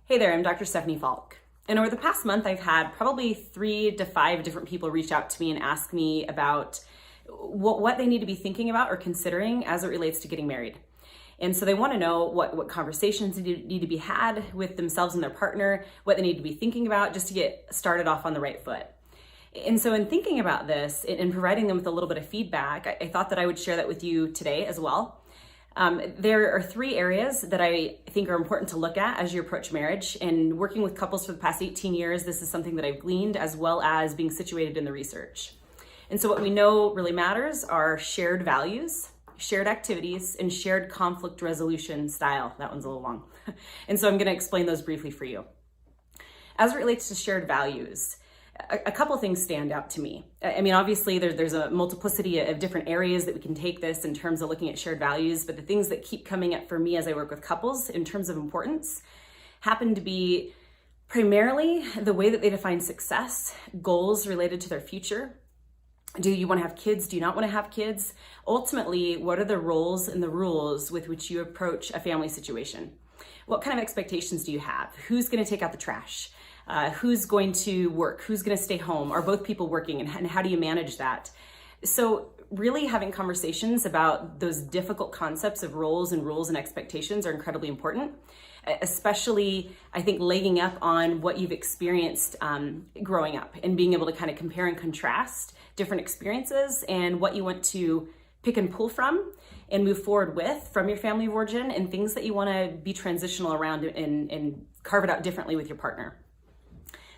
Hey there, I'm Dr. Stephanie Falk. And over the past month, I've had probably 3 to 5 different people reach out to me and ask me about what they need to be thinking about or considering as it relates to getting married. And so they want to know what conversations need to be had with themselves and their partner, what they need to be thinking about just to get started off on the right foot. And so in thinking about this and providing them with a little bit of feedback, I thought that I would share that with you today as well. There are 3 areas that I think are important to look at as you approach marriage. And working with couples for the past 18 years, this is something that I've gleaned as well as being situated in the research. And so what we know really matters are shared values, shared activities, and shared conflict resolution style. That one's a little long. And so I'm going to explain those briefly for you. As it relates to shared values, a couple things stand out to me. I mean, obviously there's a multiplicity of different areas that we can take this in terms of looking at shared values, but the things that keep coming up for me as I work with couples in terms of importance happen to be primarily the way that they define success, goals related to their future. Do you want to have kids? Do you not want to have kids? Ultimately, what are the roles and the rules with which you approach a family situation? What kind of expectations do you have? Who's going to take out the trash? Who's going to work? Who's going to stay home? Are both people working? And how do you manage that? So really having conversations about those difficult concepts of roles and rules and expectations are incredibly important, especially I think laying up on what you've experienced growing up and being able to kind of compare and contrast different experiences and what you want to pick and pull from and move forward with from your family of origin and things that you want to be transitional around and carve it out differently with your partner.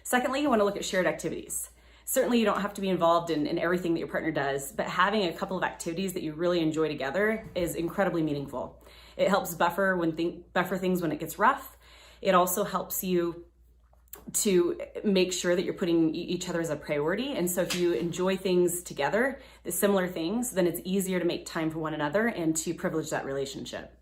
Secondly, you want to look at shared activities. Certainly you don't have to be involved in everything that your partner does, but having a couple of activities that you really enjoy together is incredibly meaningful. It helps buffer things when it gets rough. It also helps you to make sure that you're putting each other as a priority. And so if you enjoy things together, the similar things, then it's easier to make time for one another and to privilege that relationship.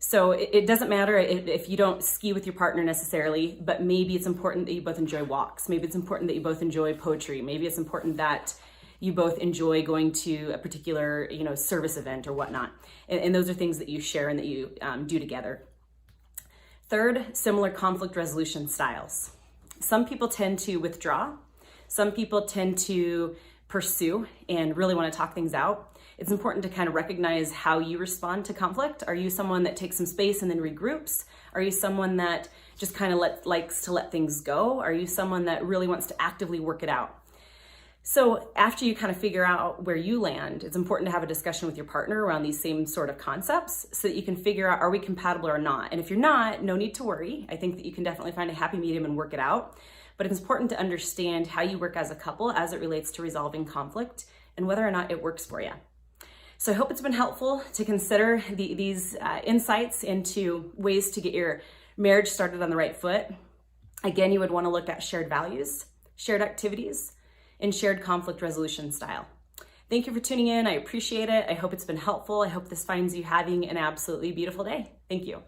So it doesn't matter if you don't ski with your partner necessarily, but maybe it's important that you both enjoy walks. Maybe it's important that you both enjoy poetry. Maybe it's important that you both enjoy going to a particular, service event or whatnot. And those are things that you share and that you do together. Third, similar conflict resolution styles. Some people tend to withdraw. Some people tend to pursue and really want to talk things out. It's important to kind of recognize how you respond to conflict. Are you someone that takes some space and then regroups? Are you someone that just kind of likes to let things go? Are you someone that really wants to actively work it out? So after you kind of figure out where you land, it's important to have a discussion with your partner around these same sort of concepts so that you can figure out, are we compatible or not? And if you're not, no need to worry. I think that you can definitely find a happy medium and work it out. But it's important to understand how you work as a couple as it relates to resolving conflict and whether or not it works for you. So I hope it's been helpful to consider these insights into ways to get your marriage started on the right foot. Again, you would want to look at shared values, shared activities, and shared conflict resolution style. Thank you for tuning in. I appreciate it. I hope it's been helpful. I hope this finds you having an absolutely beautiful day. Thank you.